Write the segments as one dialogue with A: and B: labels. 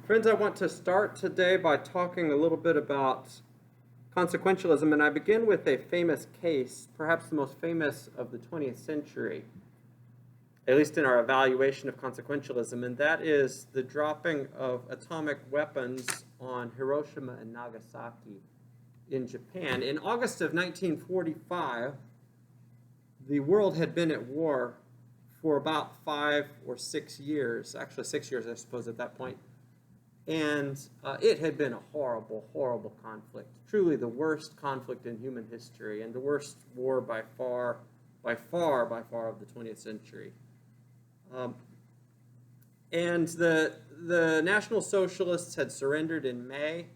A: Friends, I want to start today by talking a little bit about consequentialism, and I begin with a famous case, perhaps the most famous of the 20th century, at least in our evaluation of consequentialism, and that is the dropping of atomic weapons on Hiroshima and Nagasaki in Japan. In August of 1945, the world had been at war for about 5 or 6 years, actually 6 years, I suppose, at that point. And it had been a horrible, horrible conflict, truly the worst conflict in human history, and the worst war by far of the 20th century. And the National Socialists had surrendered in May,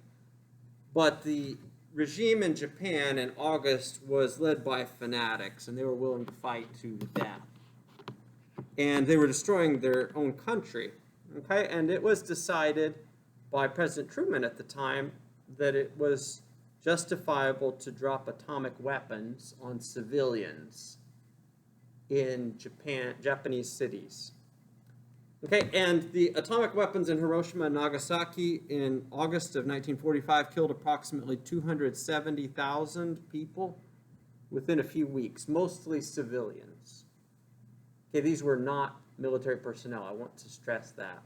A: but the regime in Japan in August was led by fanatics, and they were willing to fight to the death. And they were destroying their own country. Okay, and it was decided by President Truman at the time that it was justifiable to drop atomic weapons on civilians in Japanese cities. Okay, and the atomic weapons in Hiroshima and Nagasaki in August of 1945 killed approximately 270,000 people within a few weeks, mostly civilians. Okay, these were not military personnel. I want to stress that.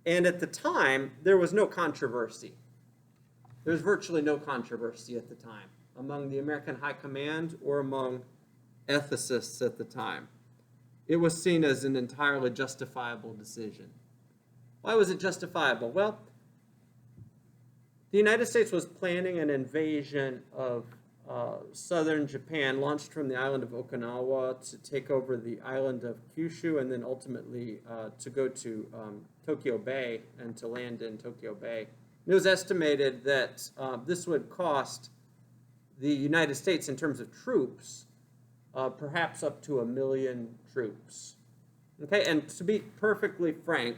A: And at the time, there was no controversy. There was virtually no controversy at the time among the American High Command or among ethicists at the time. It was seen as an entirely justifiable decision. Why was it justifiable? Well, the United States was planning an invasion of southern Japan, launched from the island of Okinawa to take over the island of Kyushu, and then ultimately to go to Tokyo Bay and to land in Tokyo Bay. It was estimated that this would cost the United States, in terms of troops, perhaps up to 1 million troops. Okay, and to be perfectly frank,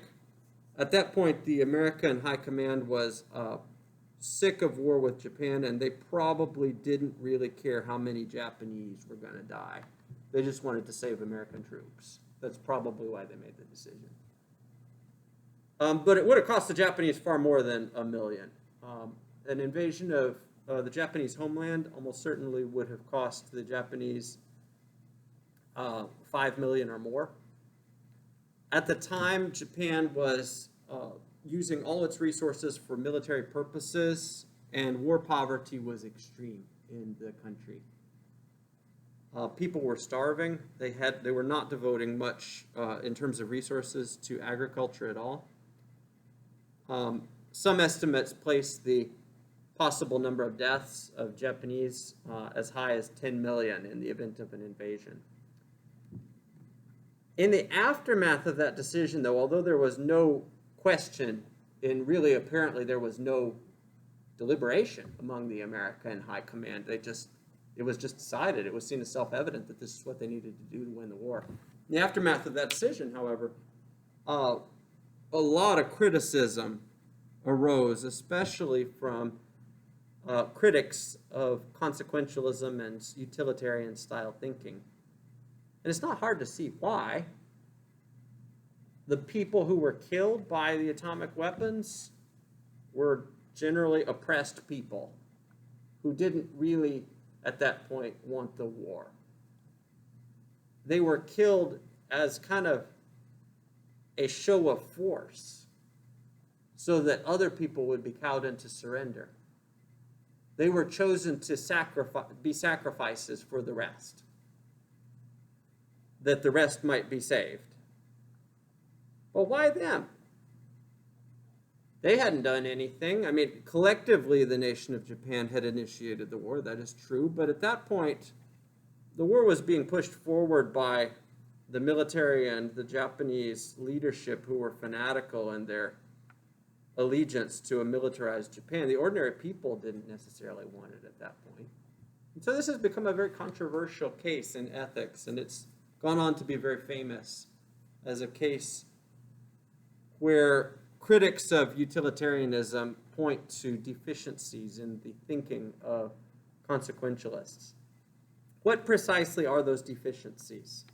A: at that point, the American High Command was sick of war with Japan, and they probably didn't really care how many Japanese were going to die. They just wanted to save American troops. That's probably why they made the decision. But it would have cost the Japanese far more than 1 million. An invasion of the Japanese homeland almost certainly would have cost the Japanese 5 million or more. At the time, Japan was using all its resources for military purposes, and war poverty was extreme in the country. People were starving. They were not devoting much in terms of resources to agriculture at all. Some estimates place the possible number of deaths of Japanese as high as 10 million in the event of an invasion. In the aftermath of that decision, though, although there was no question, and really apparently there was no deliberation among the American High Command, it was just decided, it was seen as self-evident that this is what they needed to do to win the war. In the aftermath of that decision, however, a lot of criticism arose, especially from critics of consequentialism and utilitarian style thinking. And it's not hard to see why. The people who were killed by the atomic weapons were generally oppressed people who didn't really, at that point, want the war. They were killed as kind of a show of force so that other people would be cowed into surrender. They were chosen to be sacrifices for the rest, that the rest might be saved. Well, why them? They hadn't done anything. I mean, collectively, the nation of Japan had initiated the war. That is true. But at that point, the war was being pushed forward by the military and the Japanese leadership, who were fanatical in their allegiance to a militarized Japan. The ordinary people didn't necessarily want it at that point. And so this has become a very controversial case in ethics, and it's gone on to be very famous as a case where critics of utilitarianism point to deficiencies in the thinking of consequentialists. What precisely are those deficiencies?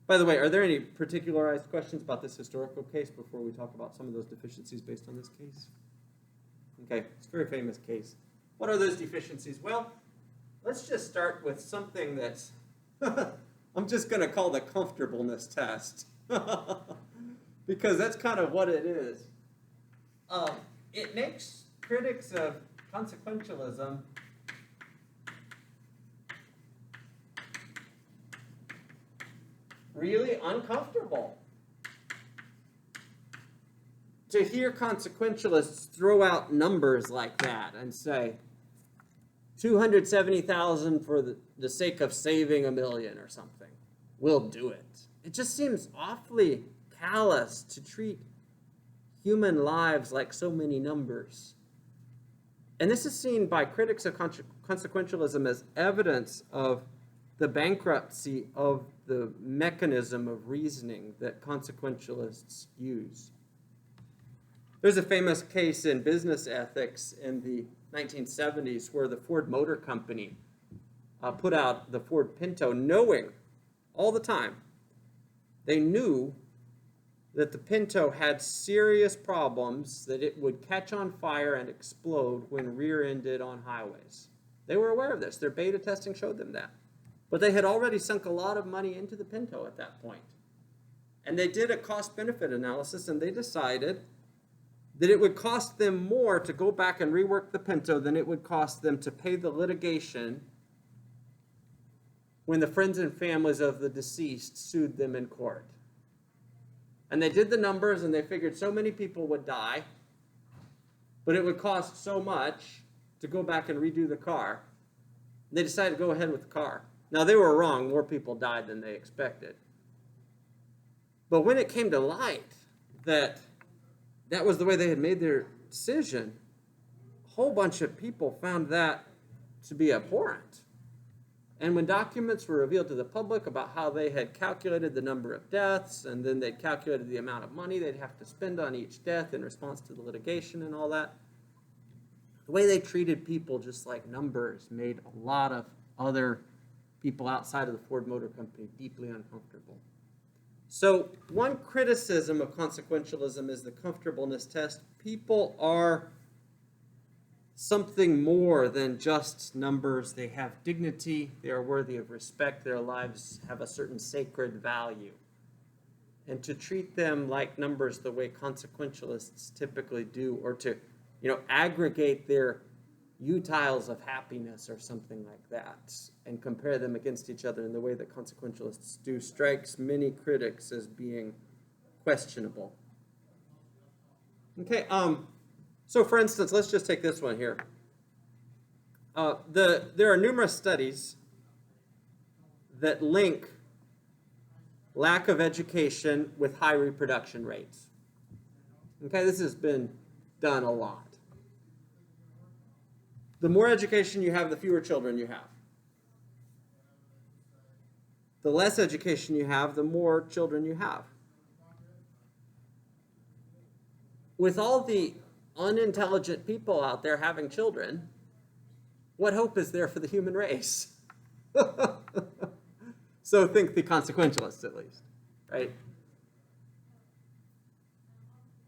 A: By the way, are there any particularized questions about this historical case before we talk about some of those deficiencies based on this case? Okay, it's a very famous case. What are those deficiencies? Well, let's just start with something that's, I'm just going to call the comfortableness test. Because that's kind of what it is. It makes critics of consequentialism really uncomfortable to hear consequentialists throw out numbers like that and say 270,000 for the sake of saving 1 million or something. We'll do it. It just seems awfully callous to treat human lives like so many numbers. And this is seen by critics of consequentialism as evidence of the bankruptcy of the mechanism of reasoning that consequentialists use. There's a famous case in business ethics in the 1970s where the Ford Motor Company put out the Ford Pinto knowing all the time, they knew that the Pinto had serious problems, that it would catch on fire and explode when rear-ended on highways. They were aware of this. Their beta testing showed them that. But they had already sunk a lot of money into the Pinto at that point. And they did a cost-benefit analysis, and they decided that it would cost them more to go back and rework the Pinto than it would cost them to pay the litigation when the friends and families of the deceased sued them in court. And they did the numbers, and they figured so many people would die, but it would cost so much to go back and redo the car. They decided to go ahead with the car. Now, they were wrong. More people died than they expected. But when it came to light that that was the way they had made their decision, a whole bunch of people found that to be abhorrent. And when documents were revealed to the public about how they had calculated the number of deaths, and then they'd calculated the amount of money they'd have to spend on each death in response to the litigation and all that, the way they treated people just like numbers made a lot of other people outside of the Ford Motor Company deeply uncomfortable. So one criticism of consequentialism is the comfortableness test. People are something more than just numbers. They have dignity. They are worthy of respect. Their lives have a certain sacred value. And to treat them like numbers the way consequentialists typically do, or to, aggregate their utiles of happiness or something like that and compare them against each other in the way that consequentialists do, strikes many critics as being questionable. Okay, so for instance, let's just take this one here. There are numerous studies that link lack of education with high reproduction rates. Okay, this has been done a lot. The more education you have, the fewer children you have. The less education you have, the more children you have. With all the unintelligent people out there having children, what hope is there for the human race? So think the consequentialists, at least, right?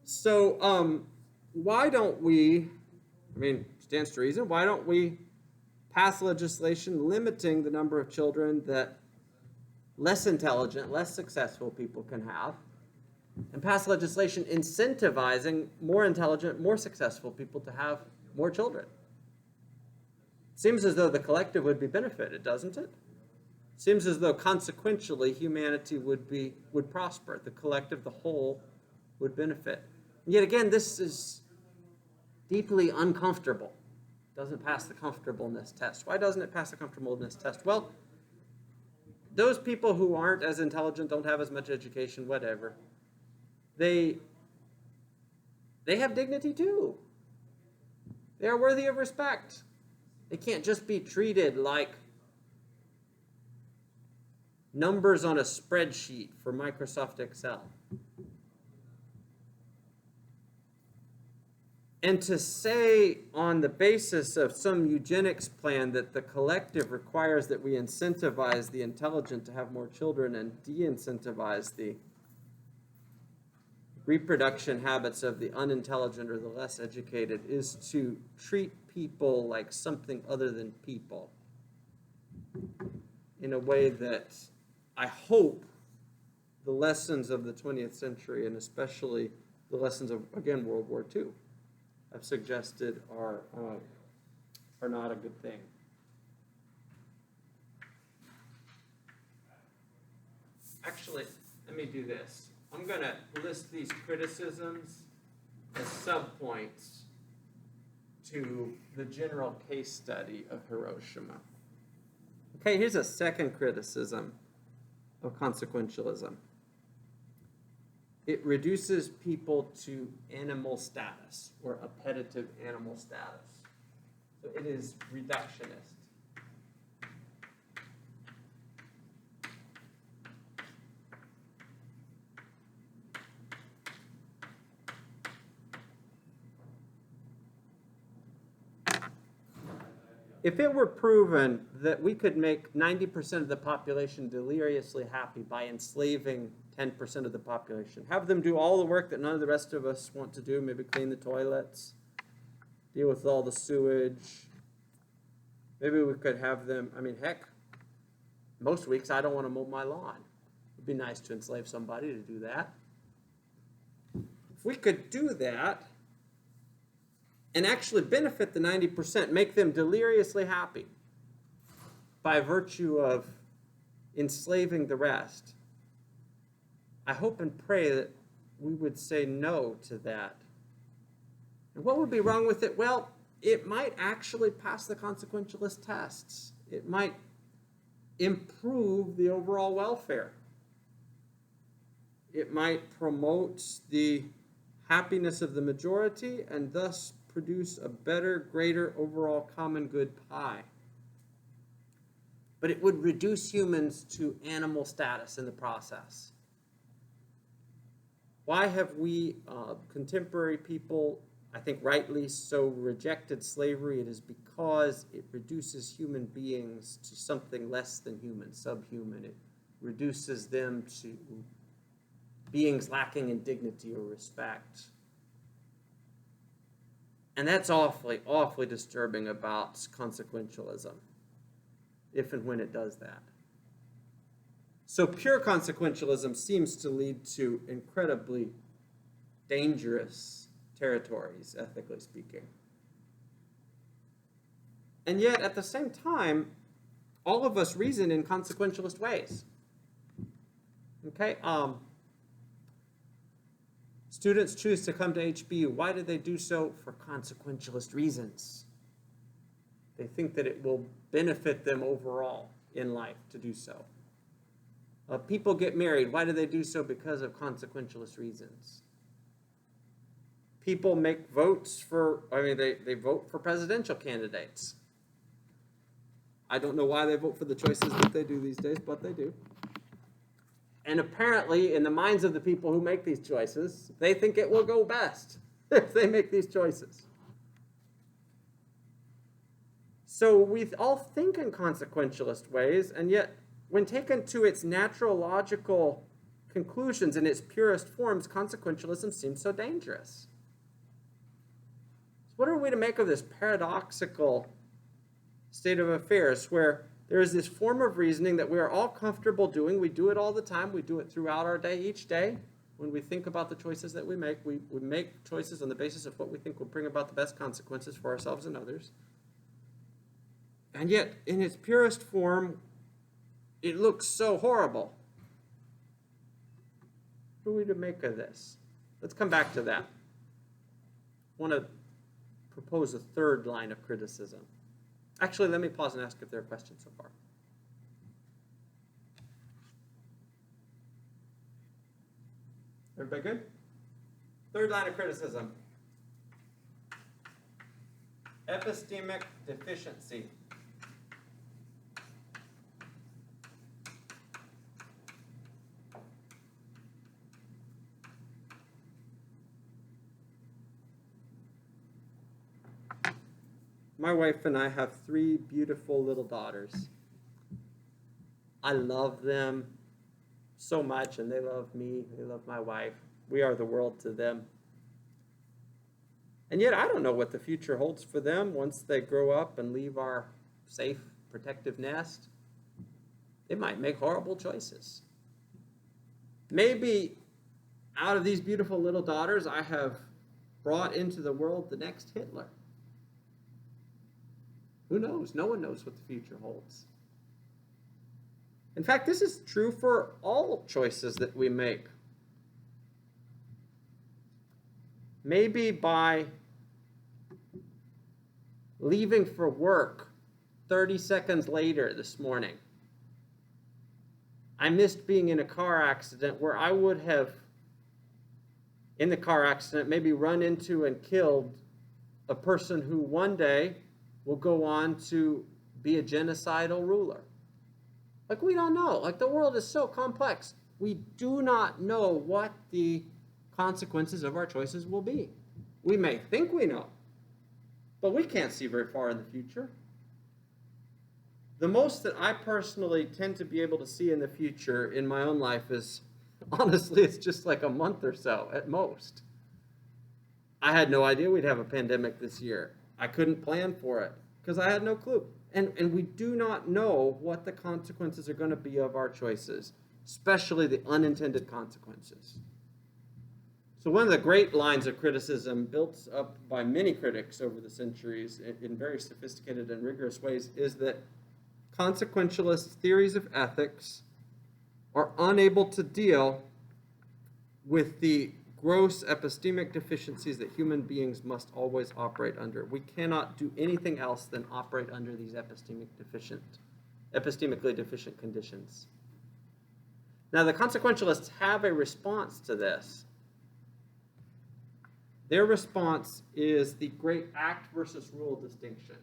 A: So why don't we, stands to reason, why don't we pass legislation limiting the number of children that less intelligent, less successful people can have, and pass legislation incentivizing more intelligent, more successful people to have more children? Seems as though the collective would be benefited, doesn't it? Seems as though consequentially humanity would prosper. The collective, the whole, would benefit. And yet again, this is deeply uncomfortable. Doesn't pass the comfortableness test. Why doesn't it pass the comfortableness test? Well, those people who aren't as intelligent, don't have as much education, whatever, they have dignity too. They are worthy of respect. They can't just be treated like numbers on a spreadsheet for Microsoft Excel. And to say on the basis of some eugenics plan that the collective requires that we incentivize the intelligent to have more children and de-incentivize the reproduction habits of the unintelligent or the less educated is to treat people like something other than people in a way that I hope the lessons of the 20th century, and especially the lessons of, again, World War II, have suggested are not a good thing. Actually, let me do this. I'm going to list these criticisms as subpoints to the general case study of Hiroshima. Okay, here's a second criticism of consequentialism. It reduces people to animal status, or appetitive animal status. So it is reductionist. If it were proven that we could make 90% of the population deliriously happy by enslaving 10% of the population, have them do all the work that none of the rest of us want to do, maybe clean the toilets, deal with all the sewage, maybe we could have them, I mean, heck, most weeks I don't want to mow my lawn. It'd be nice to enslave somebody to do that. If we could do that, and actually benefit the 90%, make them deliriously happy by virtue of enslaving the rest, I hope and pray that we would say no to that. And what would be wrong with it? Well, it might actually pass the consequentialist tests. It might improve the overall welfare. It might promote the happiness of the majority and thus produce a better, greater overall common good pie. But it would reduce humans to animal status in the process. Why have we, contemporary people, I think rightly so, rejected slavery? It is because it reduces human beings to something less than human, subhuman. It reduces them to beings lacking in dignity or respect. And that's awfully, awfully disturbing about consequentialism, if and when it does that. So pure consequentialism seems to lead to incredibly dangerous territories, ethically speaking. And yet, at the same time, all of us reason in consequentialist ways. Okay? Students choose to come to HBU. Why do they do so? For consequentialist reasons. They think that it will benefit them overall in life to do so. People get married. Why do they do so? Because of consequentialist reasons. People make votes for, they vote for presidential candidates. I don't know why they vote for the choices that they do these days, but they do. And apparently, in the minds of the people who make these choices, they think it will go best if they make these choices. So we all think in consequentialist ways, and yet, when taken to its natural logical conclusions in its purest forms, consequentialism seems so dangerous. So what are we to make of this paradoxical state of affairs where there is this form of reasoning that we are all comfortable doing? We do it all the time. We do it throughout our day, each day. When we think about the choices that we make choices on the basis of what we think will bring about the best consequences for ourselves and others. And yet, in its purest form, it looks so horrible. What are we to make of this? Let's come back to that. I want to propose a third line of criticism. Actually, let me pause and ask if there are questions so far. Everybody good? Third line of criticism. Epistemic deficiency. My wife and I have 3 beautiful little daughters. I love them so much, and they love me. They love my wife. We are the world to them. And yet I don't know what the future holds for them once they grow up and leave our safe, protective nest. They might make horrible choices. Maybe out of these beautiful little daughters, I have brought into the world the next Hitler. Who knows? No one knows what the future holds. In fact, this is true for all choices that we make. Maybe by leaving for work 30 seconds later this morning, I missed being in a car accident where I would have, in the car accident, maybe run into and killed a person who one day will go on to be a genocidal ruler. Like, we don't know. Like, the world is so complex. We do not know what the consequences of our choices will be. We may think we know, but we can't see very far in the future. The most that I personally tend to be able to see in the future in my own life is, honestly, it's just like a month or so at most. I had no idea we'd have a pandemic this year. I couldn't plan for it because I had no clue. And we do not know what the consequences are going to be of our choices, especially the unintended consequences. So one of the great lines of criticism built up by many critics over the centuries in very sophisticated and rigorous ways is that consequentialist theories of ethics are unable to deal with the gross epistemic deficiencies that human beings must always operate under. We cannot do anything else than operate under these epistemically deficient conditions. Now, the consequentialists have a response to this. Their response is the great act versus rule distinction.